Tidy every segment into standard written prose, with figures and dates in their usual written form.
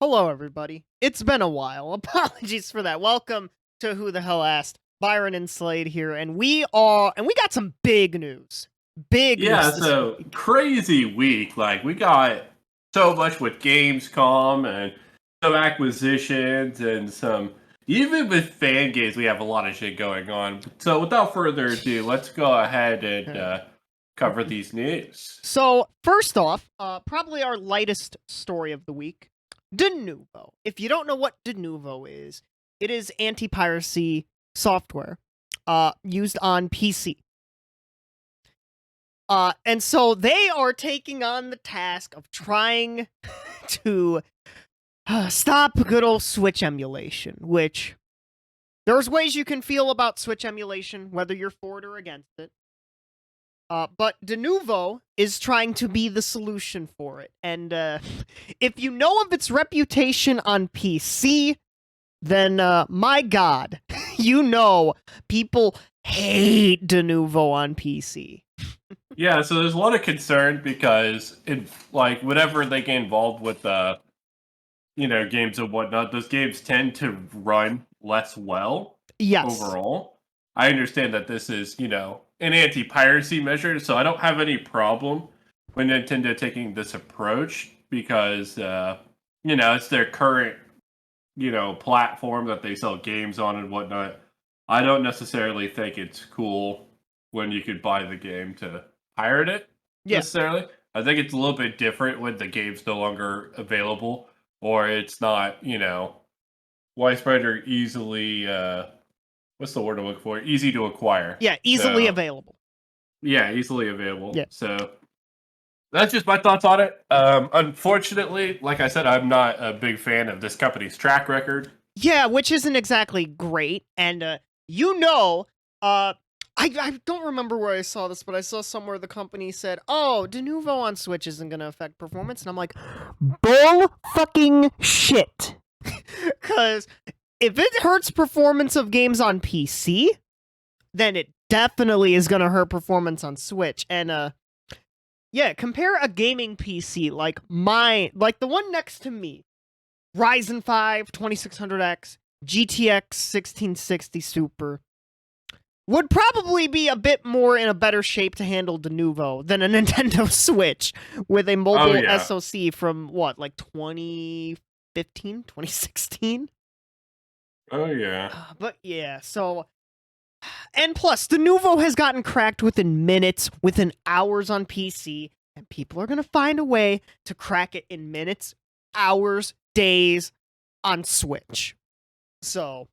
Hello, everybody. It's been a while. Apologies for that. Welcome to Who the Hell Asked. Byron and Slade here, and we got some big news. Big Yeah, news this so week. crazy week. Like we got so much with Gamescom and some acquisitions and some even with fan games we have a lot of shit going on. So without further ado, let's go ahead and cover these news. So, first off, probably our lightest story of the week, Denuvo. If you don't know what Denuvo is, it is anti-piracy software used on PC. And so they are taking on the task of trying to stop good old Switch emulation, which there's ways you can feel about Switch emulation, whether you're for it or against it. But Denuvo is trying to be the solution for it. And if you know of its reputation on PC, then my god, you know people hate Denuvo on PC. Yeah, so there's a lot of concern because whenever they get involved with games and whatnot, those games tend to run less well. Yes. Overall. I understand that this is, an anti-piracy measure, so I don't have any problem with Nintendo taking this approach because, it's their current, platform that they sell games on and whatnot. I don't necessarily think it's cool when you could buy the game to pirate it, necessarily. I think it's a little bit different when the game's no longer available or it's not, widespread or easily, what's the word I'm looking for? Easy to acquire. Yeah, easily available. Yeah, easily available. Yeah. So that's just my thoughts on it. Unfortunately, like I said, I'm not a big fan of this company's track record. Yeah, which isn't exactly great. And, I don't remember where I saw this, but I saw somewhere the company said, oh, Denuvo on Switch isn't going to affect performance. And I'm like, bull fucking shit. Because if it hurts performance of games on PC, then it definitely is going to hurt performance on Switch. And, compare a gaming PC like the one next to me, Ryzen 5 2600X, GTX 1660 Super, would probably be a bit more in a better shape to handle Denuvo than a Nintendo Switch with a mobile SoC from, 2015, 2016? Oh, yeah. But yeah, so... And plus, Denuvo has gotten cracked within minutes, within hours on PC, and people are going to find a way to crack it in minutes, hours, days on Switch. So,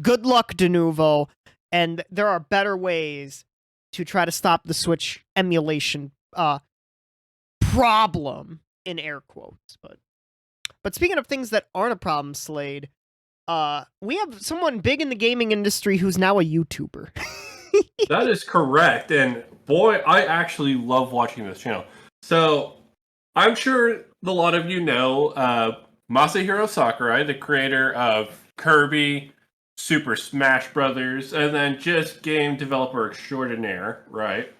good luck, Denuvo, and there are better ways to try to stop the Switch emulation problem, in air quotes. But speaking of things that aren't a problem, Slade, we have someone big in the gaming industry who's now a YouTuber. That is correct. And boy, I actually love watching this channel. So I'm sure a lot of you know Masahiro Sakurai, the creator of Kirby, Super Smash Brothers, and then just game developer extraordinaire, right?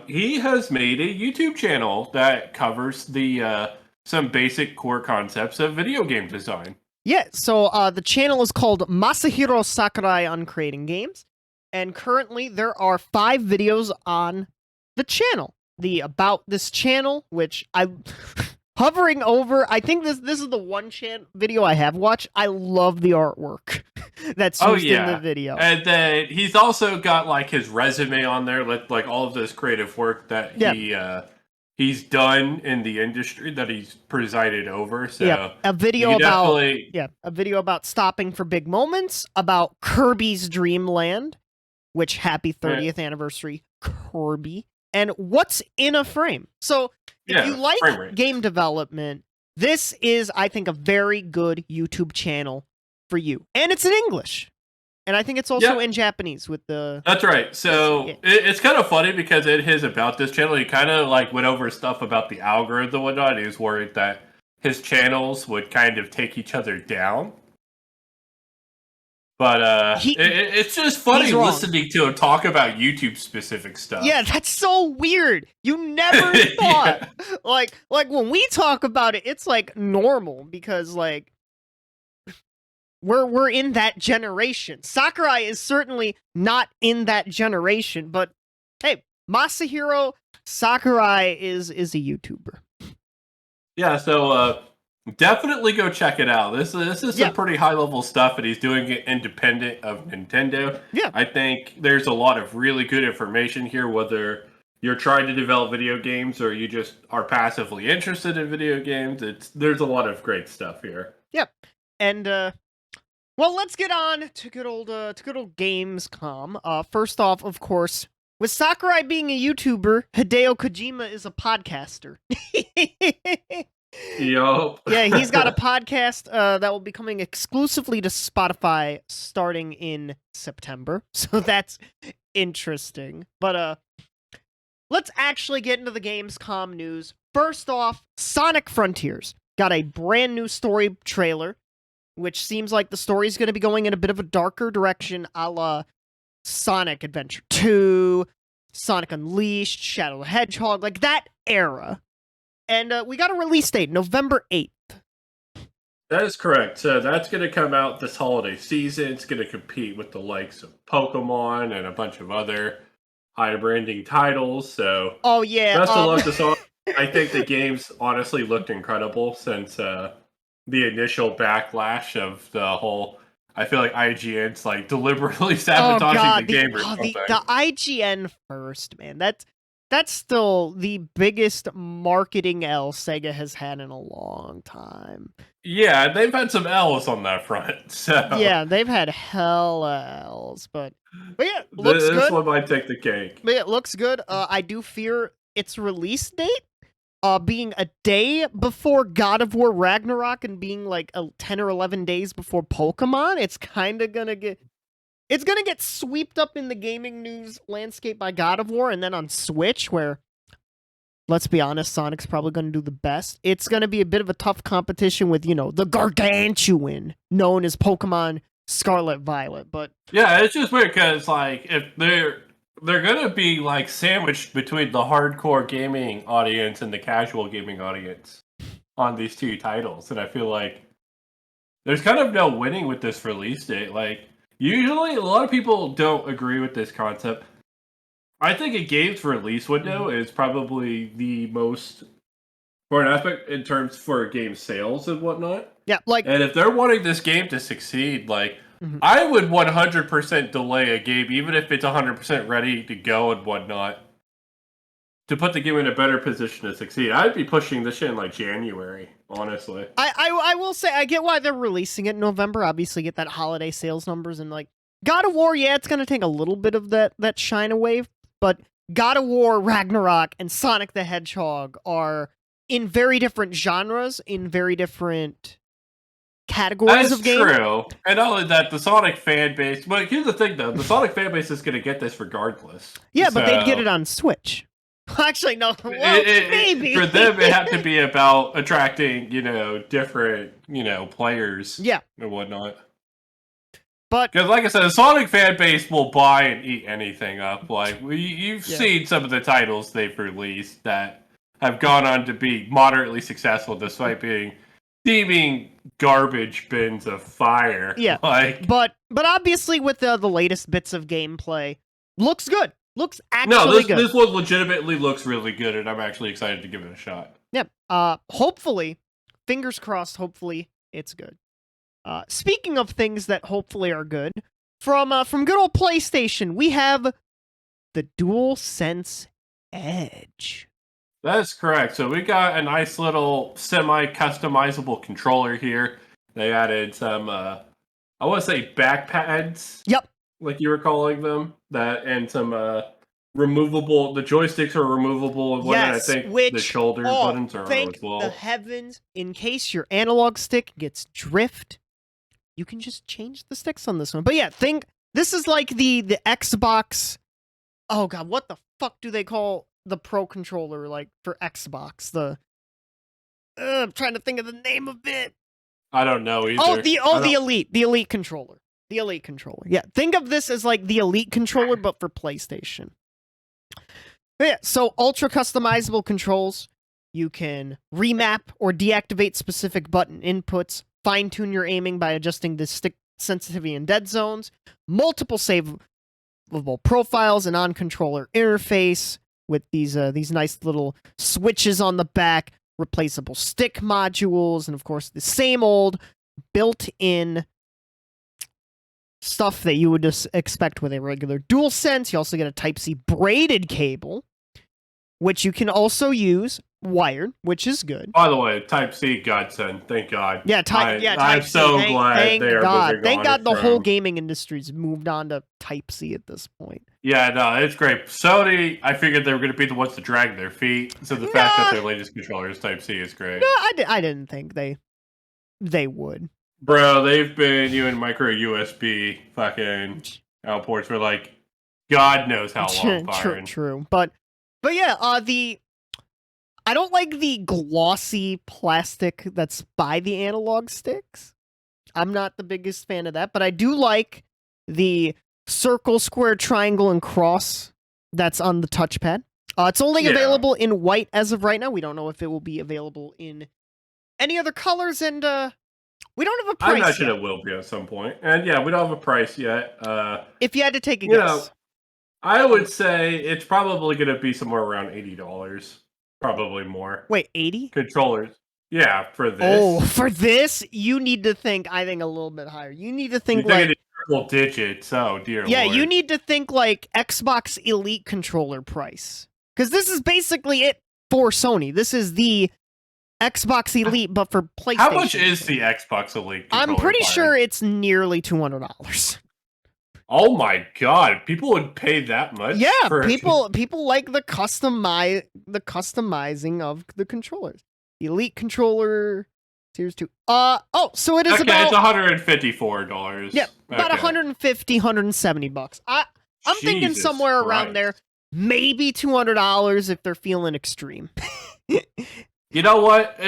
He has made a YouTube channel that covers the some basic core concepts of video game design. Yeah, so the channel is called Masahiro Sakurai on Creating Games, and currently there are 5 videos on the channel. The About This Channel, which I... hovering over, I think this is the one video I have watched. I love the artwork that's used in the video. And then he's also got, his resume on there, like all of this creative work that he's done in the industry that he's presided over. So a video about stopping for big moments, about Kirby's Dream Land, which happy 30th anniversary Kirby, and what's in a frame. So if you like game development, this is, I think, a very good YouTube channel for you. And it's in English. And I think it's also in Japanese with the... That's right. So it's kind of funny because in his About This channel, he kind of went over stuff about the algorithm and whatnot. He was worried that his channels would kind of take each other down. But it's just funny he's wrong. listening to him talk about YouTube specific stuff. Yeah, that's so weird. You never thought Yeah. like when we talk about it, it's like normal because like we're in that generation. Sakurai is certainly not in that generation, but hey, Masahiro Sakurai is a YouTuber. Yeah, so definitely go check it out. This is Yeah. some pretty high level stuff, and he's doing it independent of Nintendo. Yeah. I think there's a lot of really good information here, whether you're trying to develop video games or you just are passively interested in video games. There's a lot of great stuff here. Yep. And well, let's get on to good old Gamescom. First off, of course, with Sakurai being a YouTuber, Hideo Kojima is a podcaster. Yup. Yeah, he's got a podcast that will be coming exclusively to Spotify starting in September. So that's interesting. But let's actually get into the Gamescom news. First off, Sonic Frontiers got a brand new story trailer, which seems like the story is going to be going in a bit of a darker direction, a la Sonic Adventure 2, Sonic Unleashed, Shadow the Hedgehog, like that era. And we got a release date, November 8th. That is correct. So that's going to come out this holiday season. It's going to compete with the likes of Pokemon and a bunch of other high branding titles. So Oh yeah, best of luck to Sonic. I think the game's honestly looked incredible since the initial backlash of the whole. I feel like IGN's like deliberately sabotaging the game or something. The IGN first, man. That's still the biggest marketing L Sega has had in a long time. Yeah, they've had some L's on that front. So Yeah, they've had hella L's, but yeah, looks good. This one might take the cake. But yeah, it looks good. I do fear its release date being a day before God of War Ragnarok and being like 10 or 11 days before Pokemon. It's kind of gonna get swept up in the gaming news landscape by God of War, and then on Switch, where, let's be honest, Sonic's probably going to do the best. It's going to be a bit of a tough competition with, the gargantuan known as Pokemon Scarlet Violet. But yeah, it's just weird because like if they're gonna be like sandwiched between the hardcore gaming audience and the casual gaming audience on these two titles, and I feel like there's kind of no winning with this release date. Like usually, a lot of people don't agree with this concept. I think a game's release window is probably the most important aspect in terms for game sales and whatnot. yeah, like, And if they're wanting this game to succeed, like I would 100% delay a game, even if it's 100% ready to go and whatnot, to put the game in a better position to succeed. I'd be pushing this shit in like January, honestly. I will say, I get why they're releasing it in November. Obviously, get that holiday sales numbers, and like God of War, yeah, it's gonna take a little bit of that shine away, but God of War, Ragnarok, and Sonic the Hedgehog are in very different genres, in very different categories of games. That's true. And not only that, the Sonic fan base. But here's the thing, though: the Sonic fan base is going to get this regardless. Yeah, but they'd get it on Switch. Actually, no. Well, maybe for them, it had to be about attracting, different, players, yeah, and whatnot. But because, like I said, the Sonic fan base will buy and eat anything up. Like you've seen some of the titles they've released that have gone on to be moderately successful, despite being steaming garbage bins of fire. Yeah, but obviously with the latest bits of gameplay, looks good. Looks actually good. This one legitimately looks really good, and I'm actually excited to give it a shot. Yep. Hopefully, fingers crossed. Hopefully, it's good. Speaking of things that hopefully are good, from good old PlayStation, we have the DualSense Edge. That's correct. So we got a nice little semi-customizable controller here. They added some, I want to say back pads. Yep. Like you were calling them. And some removable, the joysticks are removable. And yes, I think the shoulder buttons are as well. Thank the heavens, in case your analog stick gets drift, you can just change the sticks on this one. But yeah, this is like the Xbox. Oh god, what the fuck do they call the Pro controller like for Xbox? I'm trying to think of the name of it. I don't know either. The Elite controller. The Elite controller. Yeah, think of this as like the Elite controller, but for PlayStation. Yeah, so ultra customizable controls. You can remap or deactivate specific button inputs, fine-tune your aiming by adjusting the stick sensitivity in dead zones, multiple savable profiles, and on-controller interface with these nice little switches on the back, replaceable stick modules, and of course the same old built-in stuff that you would just expect with a regular DualSense. You also get a Type-C braided cable, which you can also use wired, which is good. By the way, Type-C godsend, thank God. Yeah, I'm Type-C. so glad thank they are God. moving Thank on God the from... whole gaming industry's moved on to Type-C at this point. Yeah, no, it's great. Sony, I figured they were going to be the ones to drag their feet, so the fact that their latest controller is Type-C is great. No, I didn't think they would. Bro, they've been using micro USB fucking outports for like God knows how long, Byron. True. But yeah, I don't like the glossy plastic that's by the analog sticks. I'm not the biggest fan of that, but I do like the circle, square, triangle, and cross that's on the touchpad. It's only available in white as of right now. We don't know if it will be available in any other colors, and we don't have a price I imagine yet. it will be at some point. And yeah, we don't have a price yet. If you had to take a guess. I would say it's probably going to be somewhere around $80. Probably more. Wait, 80? Controllers. Yeah, for this. Oh, for this, you need to think, I think, a little bit higher. You need to think like... triple digits. Oh, dear Yeah, Lord. you need to think like Xbox Elite controller price. Because this is basically it for Sony. This is the Xbox Elite, but for PlayStation. How much is the Xbox Elite controller? I'm pretty sure it's nearly $200. Oh my God! People would pay that much. Yeah, people like the customizing of the controllers. Elite controller Series 2. So it is about... it's $154. Yeah, about $150, $170. I'm thinking somewhere around there. Maybe $200 if they're feeling extreme. You know what?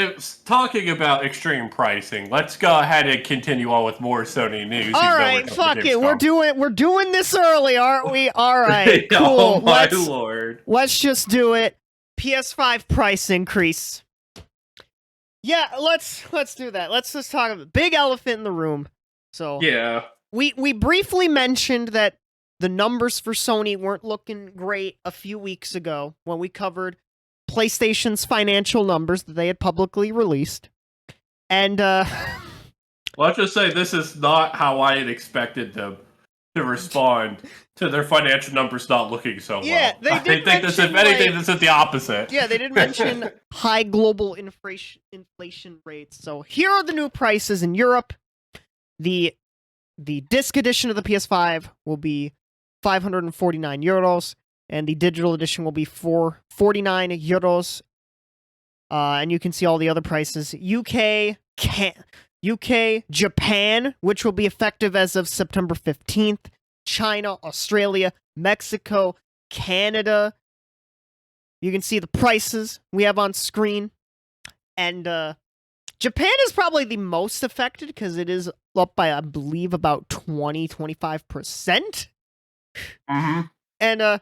Talking about extreme pricing, let's go ahead and continue on with more Sony news. All right, fuck it. We're doing this early, aren't we? All right, cool. Oh my Lord. Let's just do it. PS5 price increase. Yeah, let's do that. Let's just talk about the big elephant in the room. So yeah, we briefly mentioned that the numbers for Sony weren't looking great a few weeks ago when we covered PlayStation's financial numbers that they had publicly released. And let's just say this is not how I had expected them to respond to their financial numbers not looking so well. Yeah, they did think this, if anything, this is the opposite. Yeah, they did mention high global inflation rates. So here are the new prices in Europe. The disc edition of the PS5 will be €549, and the digital edition will be €449. And you can see all the other prices. UK, Japan, which will be effective as of September 15th. China, Australia, Mexico, Canada. You can see the prices we have on screen. And Japan is probably the most affected because it is up by, I believe, about 20-25%. Mm-hmm. And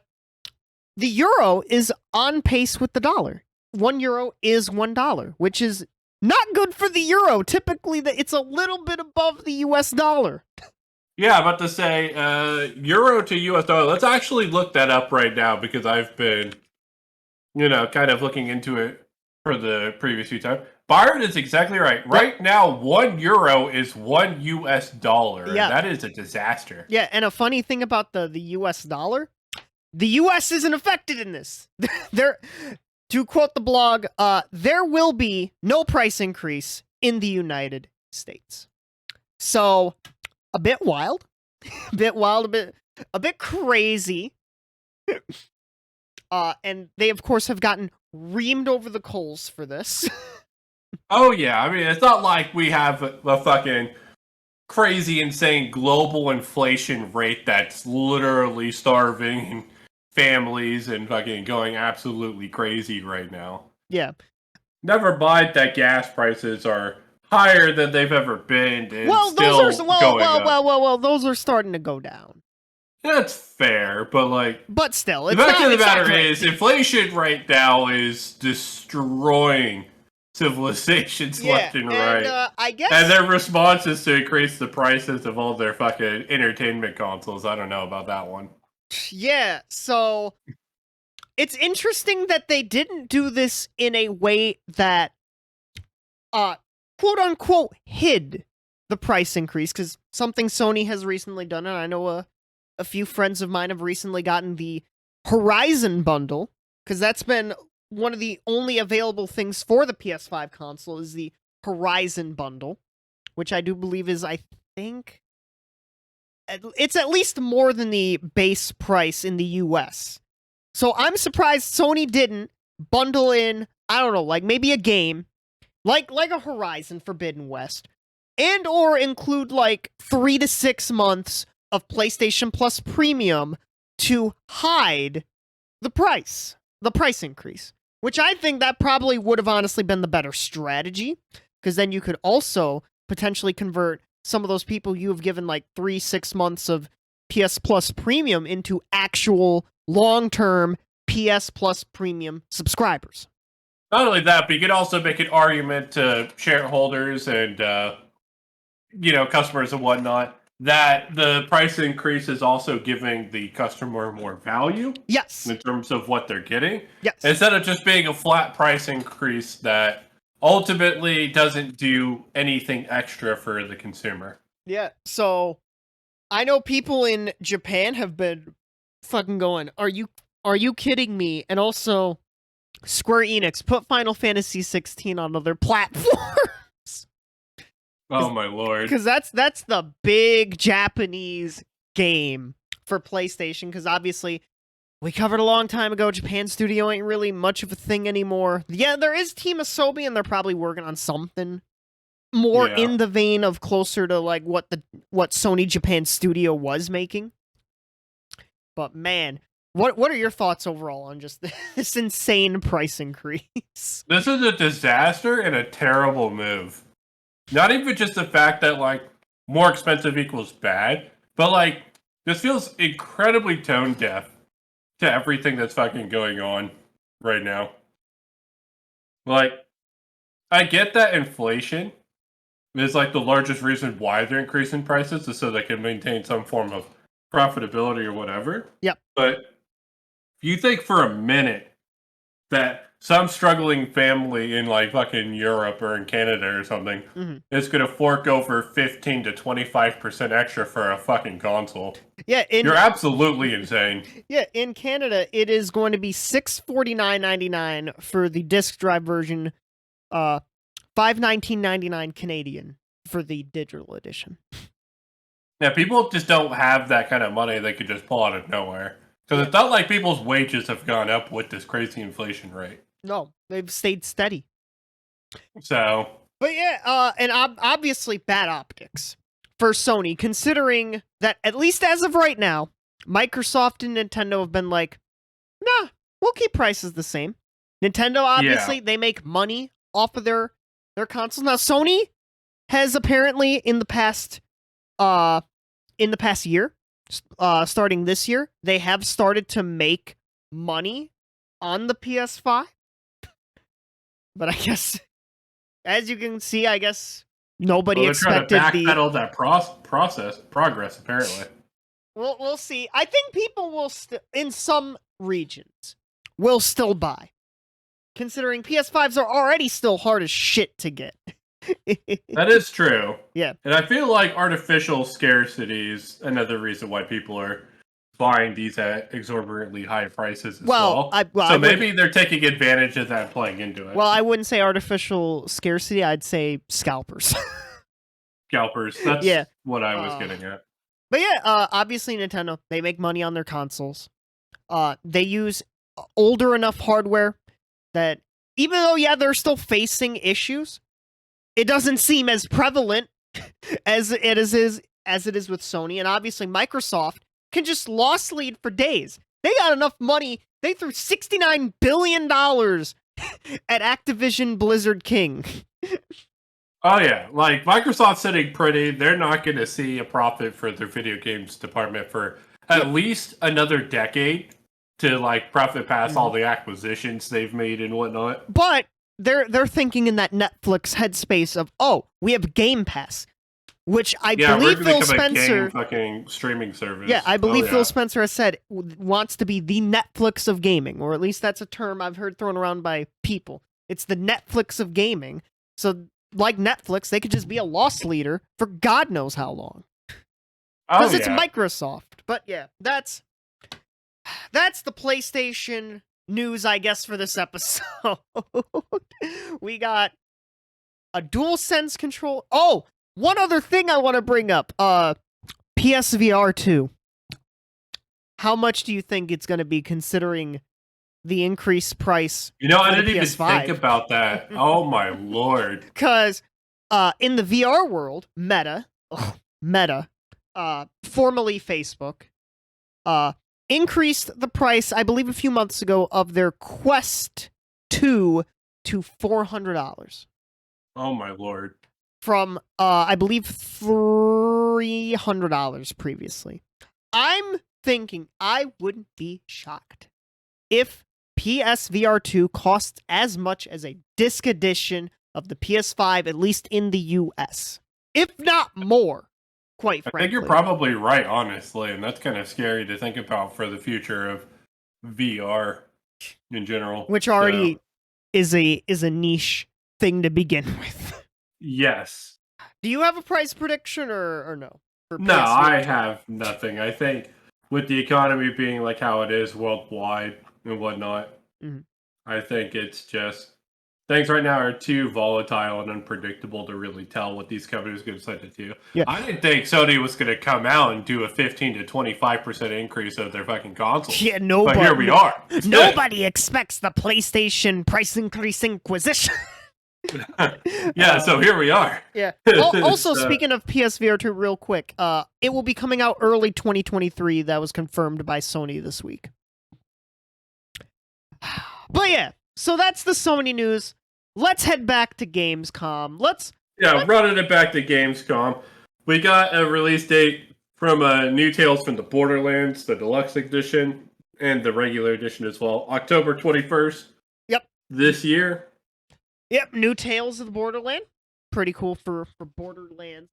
the euro is on pace with the dollar. €1 is $1, which is not good for the euro. Typically, it's a little bit above the US dollar. Yeah, I'm about to say, euro to US dollar. Let's actually look that up right now because I've been, kind of looking into it for the previous few times. Byron is exactly right. Right now, €1 is $1 US. Yeah. That is a disaster. Yeah, and a funny thing about the US dollar, the US isn't affected in this. To quote the blog, there will be no price increase in the United States. So, a bit wild, a bit crazy. And they, of course, have gotten reamed over the coals for this. Oh, yeah. I mean, it's not like we have a fucking crazy, insane global inflation rate that's literally starving families and fucking going absolutely crazy right now. Yeah. Never mind that gas prices are higher than they've ever been, and those still are going up. well, those are starting to go down. That's fair, but like, but still, the fact of the matter is, inflation right now is destroying civilizations left and right. I guess, and their response is to increase the prices of all their fucking entertainment consoles. I don't know about that one. Yeah, so it's interesting that they didn't do this in a way that, quote unquote, hid the price increase, because something Sony has recently done, and I know a few friends of mine have recently gotten the Horizon bundle, because that's been one of the only available things for the PS5 console is the Horizon bundle, which I do believe is, I think, it's at least more than the base price in the US. So I'm surprised Sony didn't bundle in, I don't know, like maybe a game, like a Horizon Forbidden West, and or include like 3 to 6 months of PlayStation Plus Premium to hide the price increase, which I think that probably would have honestly been the better strategy, because then you could also potentially convert some of those people you have given like 3-6 months of PS Plus Premium into actual long-term PS Plus Premium subscribers. Not only that, but you could also make an argument to shareholders and customers and whatnot that the price increase is also giving the customer more value. Yes. In terms of what they're getting. Yes. Instead of just being a flat price increase that ultimately doesn't do anything extra for the consumer. Yeah. So I know people in Japan have been fucking going, are you kidding me? And also Square Enix put Final Fantasy 16 on other platforms. Oh my lord. Because that's the big Japanese game for PlayStation, because obviously we covered a long time ago, Japan Studio ain't really much of a thing anymore. Yeah, there is Team Asobi, and they're probably working on something more in the vein of closer to like what Sony Japan Studio was making. But man, what are your thoughts overall on just this insane price increase? This is a disaster and a terrible move. Not even just the fact that like more expensive equals bad, but like this feels incredibly tone deaf to everything that's fucking going on right now. Like, I get that inflation is like the largest reason why they're increasing prices is so they can maintain some form of profitability or whatever. Yep. But if you think for a minute that some struggling family in like fucking Europe or in Canada or something is going to fork over 15 to 25% extra for a fucking console. Yeah, you're absolutely insane. Yeah, in Canada it is going to be $649.99 for the disc drive version, $519.99 Canadian for the digital edition. Yeah, people just don't have that kind of money they could just pull out of nowhere. Because it's not like people's wages have gone up with this crazy inflation rate. No, they've stayed steady. So. But yeah, and obviously bad optics for Sony, considering that, at least as of right now, Microsoft and Nintendo have been like, nah, we'll keep prices the same. Nintendo, obviously, they make money off of their consoles. Now, Sony has apparently, in the past year, starting this year, they have started to make money on the PS5. But I guess, as you can see, I guess nobody expected trying to backpedal that progress, apparently. We'll see. I think people will in some regions will still buy, considering PS5s are already still hard as shit to get. That is true. Yeah. And I feel like artificial scarcity is another reason why people are buying these at exorbitantly high prices as well. So maybe they're taking advantage of that and playing into it. Well, I wouldn't say artificial scarcity. I'd say scalpers. Scalpers. That's what I was getting at. But yeah, obviously Nintendo, they make money on their consoles. They use older enough hardware that even though, they're still facing issues, it doesn't seem as prevalent as it is with Sony. And obviously Microsoft can just loss lead for days. They got enough money. They threw $69 billion at Activision Blizzard King. Oh yeah, like Microsoft's sitting pretty. They're not going to see a profit for their video games department for at least another decade to like profit past all the acquisitions they've made and whatnot. But they're thinking in that Netflix headspace of, oh, we have Game Pass, which I believe we're Phil become Spencer. A game fucking streaming service. Yeah, I believe Phil Spencer has said wants to be the Netflix of gaming, or at least that's a term I've heard thrown around by people. It's the Netflix of gaming. So, like Netflix, they could just be a loss leader for God knows how long. Because it's Microsoft. But yeah, that's the PlayStation news, I guess, for this episode. We got a DualSense control. Oh, one other thing I want to bring up. PSVR 2. How much do you think it's going to be considering the increased price? I didn't even think about that. Oh my lord. Because in the VR world, Meta, formerly Facebook, increased the price, I believe a few months ago, of their Quest 2 to $400. Oh my lord. From, I believe, $300 previously. I'm thinking I wouldn't be shocked if PSVR 2 costs as much as a disc edition of the PS5, at least in the US. If not more, quite frankly. I think you're probably right, honestly, and that's kind of scary to think about for the future of VR in general. Which already is a niche thing to begin with. Yes. Do you have a price prediction or no? No, I have nothing. I think with the economy being like how it is worldwide and whatnot, I think it's just things right now are too volatile and unpredictable to really tell what these companies are going to decide to do. Yeah. I didn't think Sony was going to come out and do a 15 to 25% increase of their fucking consoles. Yeah, nobody. But here we are. Nobody expects the PlayStation price increase inquisition. Yeah, so here we are. Yeah. Also, speaking of PSVR 2 real quick, it will be coming out early 2023. That was confirmed by Sony this week. But yeah, so that's the Sony news. Let's head back to Gamescom. Running it back to Gamescom. We got a release date from New Tales from the Borderlands, the Deluxe Edition, and the regular edition as well. October 21st. Yep. This year. Yep, New Tales of the Borderland. Pretty cool for Borderlands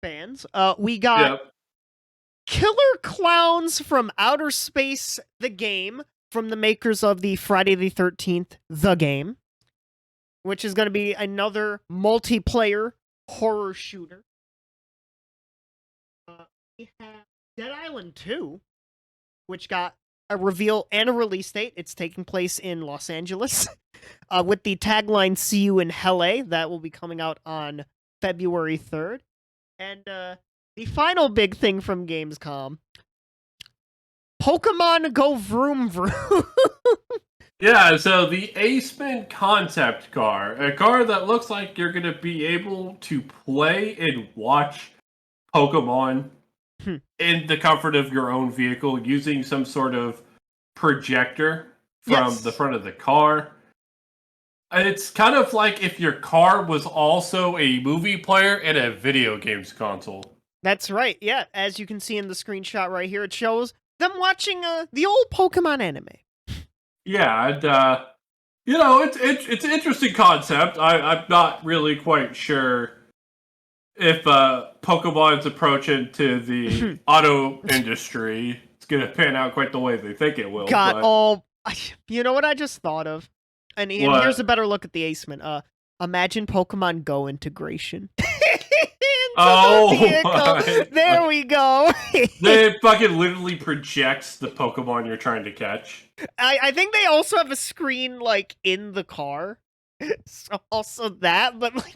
fans. We got Killer Clowns from Outer Space, the game, from the makers of the Friday the 13th, the game, which is going to be another multiplayer horror shooter. We have Dead Island 2, which got a reveal and a release date. It's taking place in Los Angeles. With the tagline "See you in Hell." That will be coming out on February 3rd. And the final big thing from Gamescom, Pokemon Go Vroom Vroom. Yeah, so the Aceman concept car, a car that looks like you're going to be able to play and watch Pokemon in the comfort of your own vehicle using some sort of projector from the front of the car. It's kind of like if your car was also a movie player and a video games console. That's right, yeah. As you can see in the screenshot right here, it shows them watching the old Pokemon anime. Yeah, and, it's an interesting concept. I'm not really quite sure if Pokemon's approach into the auto industry is going to pan out quite the way they think it will. You know what I just thought of? And here's a better look at the Aceman. Imagine Pokemon Go integration. There we go. It fucking literally projects the Pokemon you're trying to catch. I think they also have a screen like in the car. So also that, but if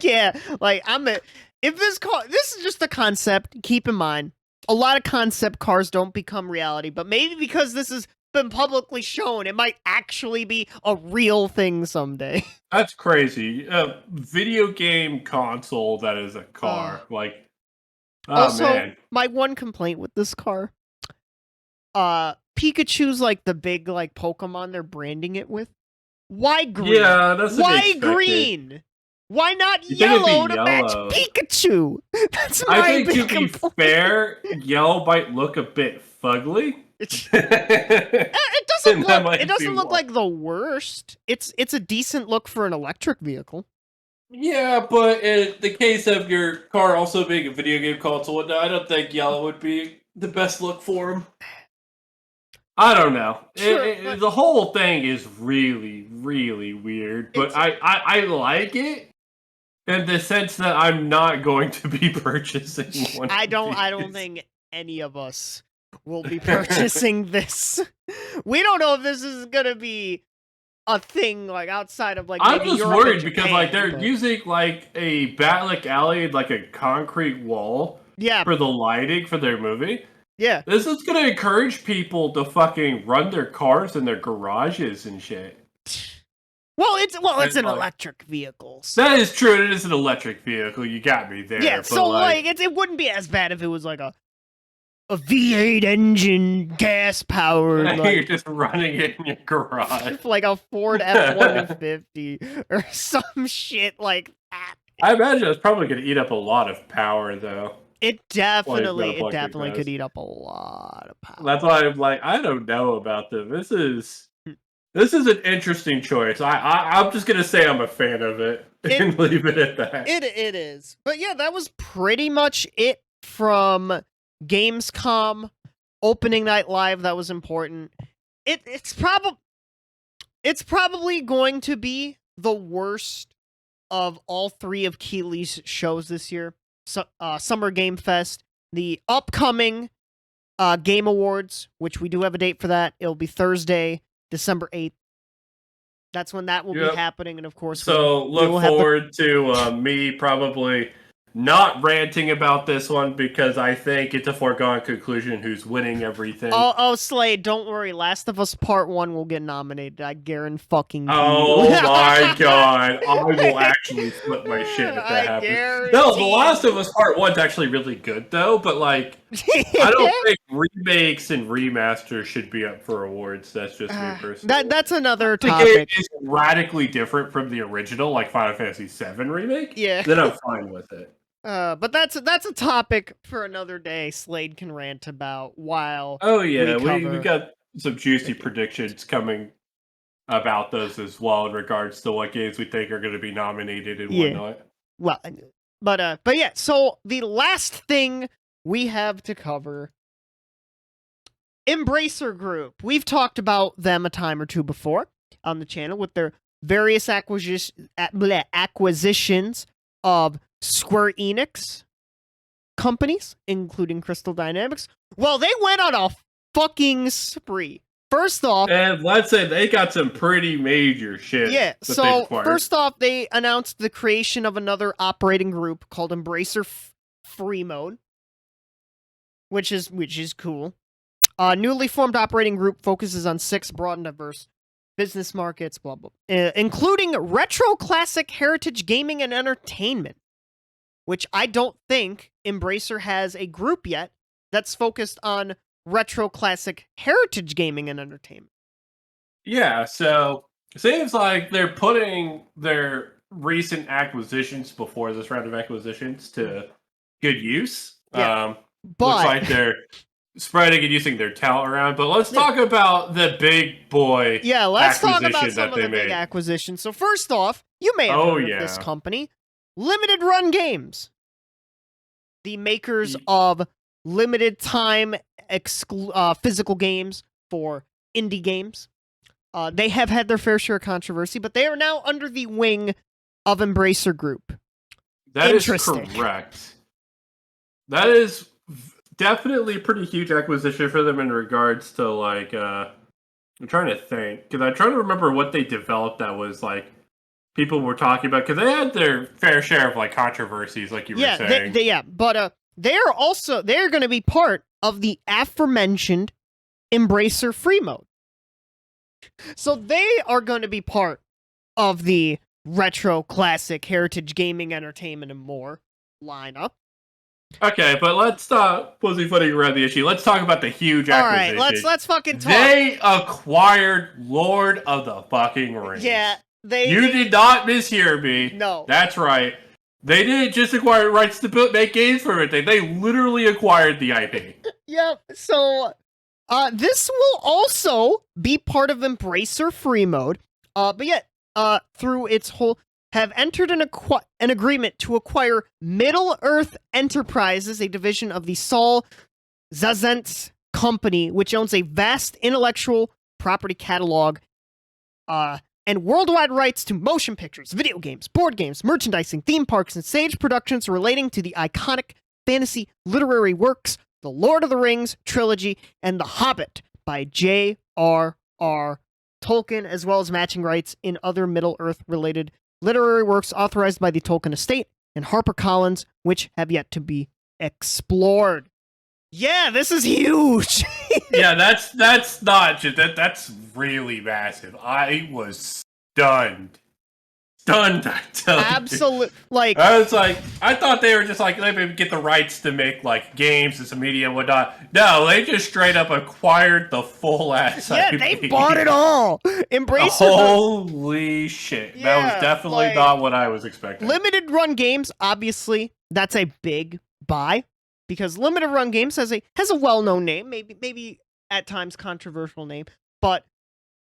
this is just a concept. Keep in mind, a lot of concept cars don't become reality, but maybe because this has been publicly shown, it might actually be a real thing someday. That's crazy. A video game console that is a car. Man. My one complaint with this car, Pikachu's like the big Pokemon they're branding it with. Why green? Yeah, that's why green? Why not You think it'd be yellow to match yellow? Pikachu? That's my I think, to big be complaint. fair, yellow might look a bit fugly. It doesn't And that look. might It doesn't be look why. like the worst. It's a decent look for an electric vehicle. Yeah, but in the case of your car also being a video game console, no, I don't think yellow would be the best look for him. I don't know. Sure, but The whole thing is really, really weird, but I like it in the sense that I'm not going to be purchasing one. I of don't these. think any of us will be purchasing this. We don't know if this is gonna be a thing like outside of like I'm maybe just Europe worried and because Japan, like they're but- using like a Batlick alley, like a concrete wall yeah, for the lighting for their movie. yeah. This is gonna encourage people to fucking run their cars in their garages and shit. Well, it's And, an like, electric vehicle. So. That is true. It is an electric vehicle. You got me there. Yeah, but so like it wouldn't be as bad if it was like a V8 engine, gas powered, you're like just running it in your garage. like a Ford F-150 or some shit like that. I imagine it's probably going to eat up a lot of power, though. It Well, definitely could eat up a lot of power. That's why I'm like, I don't know about them. This is an interesting choice. I'm just gonna say I'm a fan of it and leave it at that. It is. But yeah, that was pretty much it from Gamescom opening night live. That was important. It's probably going to be the worst of all three of Keeley's shows this year. Summer Game Fest, the upcoming Game Awards, which we do have a date for that. It'll be Thursday, December 8th. That's when that will be happening, and of course, so look forward to me probably not ranting about this one because I think it's a foregone conclusion who's winning everything. Oh, Slade, don't worry. Last of Us Part 1 will get nominated. I guarantee fucking Oh my god. I will actually flip my shit if that happens. No, The Last of Us Part 1's actually really good though, but like I don't think remakes and remasters should be up for awards. That's just me personally. That's another topic. topic. The game is radically different from the original, like Final Fantasy VII remake. Yeah. Then I'm fine with it. But that's a topic for another day. Slade can rant about while. Oh yeah, we got some juicy predictions coming about those as well in regards to what games we think are going to be nominated and whatnot. Well, but yeah. So the last thing we have to cover, Embracer Group. We've talked about them a time or two before on the channel with their various acquisitions of Square Enix companies, including Crystal Dynamics. Well, they went on a fucking spree. First off, and let's say they got some pretty major shit. Yeah, so first off, they announced the creation of another operating group called Embracer Free Mode, which is cool. Newly formed operating group focuses on 6 broad and diverse business markets, blah blah, including retro, classic, heritage, gaming, and entertainment. Which I don't think Embracer has a group yet that's focused on retro, classic, heritage gaming and entertainment. Yeah, so it seems like they're putting their recent acquisitions before this round of acquisitions to good use. Yeah, looks like they're spreading and using their talent around. But let's talk about the big boy. Yeah, let's talk about some of the big acquisitions. So first off, you may have heard of this company. Limited Run Games, the makers of limited time physical games for indie games. They have had their fair share of controversy, but they are now under the wing of Embracer Group. That is correct. That is definitely a pretty huge acquisition for them in regards to like, I'm trying to think, because I'm trying to remember what they developed that was like, people were talking about, because they had their fair share of like controversies, like you were saying. But they're going to be part of the aforementioned Embracer Free Mode. So they are going to be part of the retro, classic, heritage, gaming, entertainment, and more lineup. Okay, but let's stop pussyfooting around the issue. Let's talk about the huge acquisition. All right, let's fucking talk. They acquired Lord of the fucking Rings. Yeah. You did not mishear me. No. That's right. They didn't just acquire rights to make games for it. They literally acquired the IP. Yep. So, this will also be part of Embracer Free Mode. But yet, through its whole, have entered an agreement to acquire Middle-earth Enterprises, a division of the Saul Zaentz company, which owns a vast intellectual property catalog, and worldwide rights to motion pictures, video games, board games, merchandising, theme parks, and stage productions relating to the iconic fantasy literary works, The Lord of the Rings trilogy, and The Hobbit by J.R.R. Tolkien, as well as matching rights in other Middle-earth related literary works authorized by the Tolkien estate and HarperCollins, which have yet to be explored. Yeah, this is huge. Yeah, that's not just that's really massive. I was stunned. I tell you. Absolutely. Like, I was like, I thought they were just like, let me get the rights to make like games and some media and whatnot. No, they just straight up acquired the full ass. yeah, IP. they bought it all. Embracer. Holy shit. That was Yeah, definitely like, not what I was expecting. Limited run games, obviously, that's a big buy because limited run games has a well-known name, maybe at times controversial name, but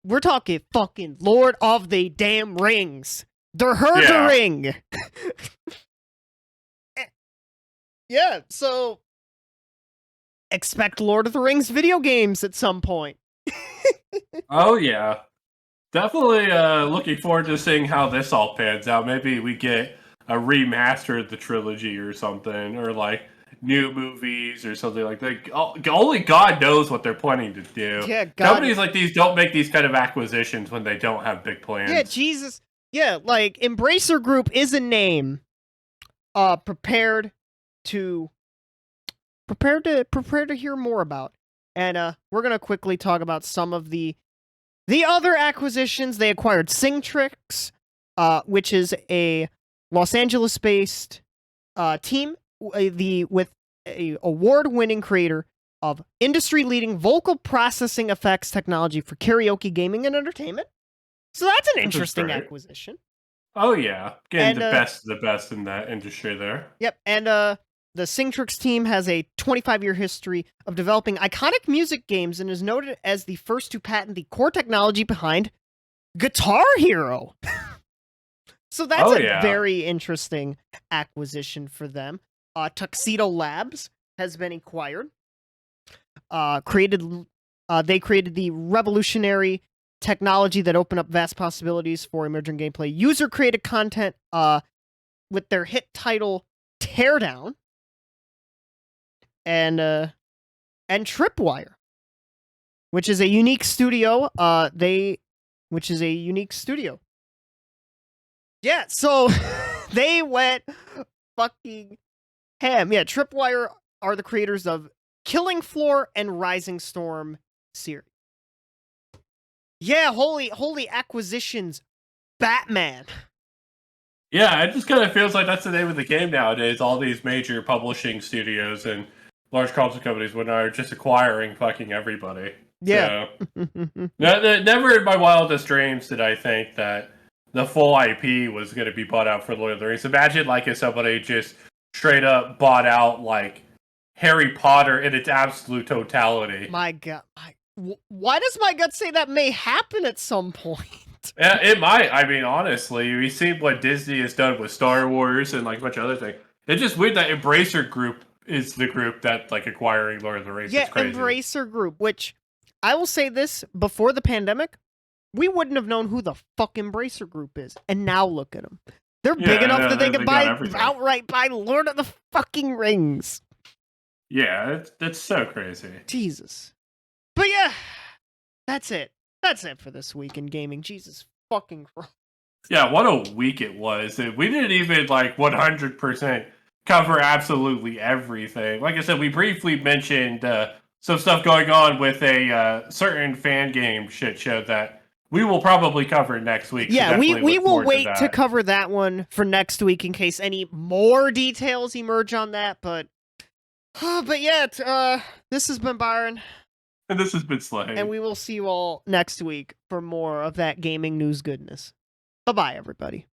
we're talking fucking Lord of the damn Rings. The Herr der Ring. Yeah, so expect Lord of the Rings video games at some point. Oh yeah. Definitely looking forward to seeing how this all pans out. Maybe we get a remaster of the trilogy or something, or like new movies or something like that. Only God knows what they're planning to do. Yeah, God. Companies like these don't make these kind of acquisitions when they don't have big plans. Yeah, Jesus. Yeah, like Embracer Group is a name prepared to hear more about. And we're going to quickly talk about some of the other acquisitions. They acquired Singtrix, which is a Los Angeles-based team with a award-winning creator of industry-leading vocal processing effects technology for karaoke gaming and entertainment. So that's an interesting acquisition. Oh yeah, getting the best in that industry there. Yep, and the Singtrix team has a 25-year history of developing iconic music games and is noted as the first to patent the core technology behind Guitar Hero. So that's very interesting acquisition for them. Tuxedo Labs has been acquired. They created the revolutionary technology that opened up vast possibilities for emerging gameplay, user-created content with their hit title Teardown, and Tripwire, which is a unique studio. Yeah, so they went fucking ham. Yeah, Tripwire are the creators of Killing Floor and Rising Storm series. Yeah, holy acquisitions, Batman. Yeah, it just kind of feels like that's the name of the game nowadays. All these major publishing studios and large console companies are just acquiring fucking everybody. Yeah. So, never in my wildest dreams did I think that the full IP was going to be bought out for Lord of the Rings. Imagine like if somebody just straight up bought out like Harry Potter in its absolute totality. My God. Why does my gut say that may happen at some point? Yeah, it might. I mean, honestly, we see what Disney has done with Star Wars and like a bunch of other things. It's just weird that Embracer Group is the group that like acquiring Lord of the Rings. Yeah, Embracer Group, which I will say this, before the pandemic, we wouldn't have known who the fuck Embracer Group is. And now look at them. They're big enough that they can outright buy Lord of the fucking Rings. Yeah, that's so crazy. Jesus. But yeah, that's it. That's it for this week in gaming. Jesus fucking Christ. Yeah, what a week it was. We didn't even like 100% cover absolutely everything. Like I said, we briefly mentioned some stuff going on with a certain fan game shit show that we will probably cover next week. Yeah, so we will wait to cover that one for next week in case any more details emerge on that. But yeah, this has been Byron. And this has been Slade. And we will see you all next week for more of that gaming news goodness. Bye-bye, everybody.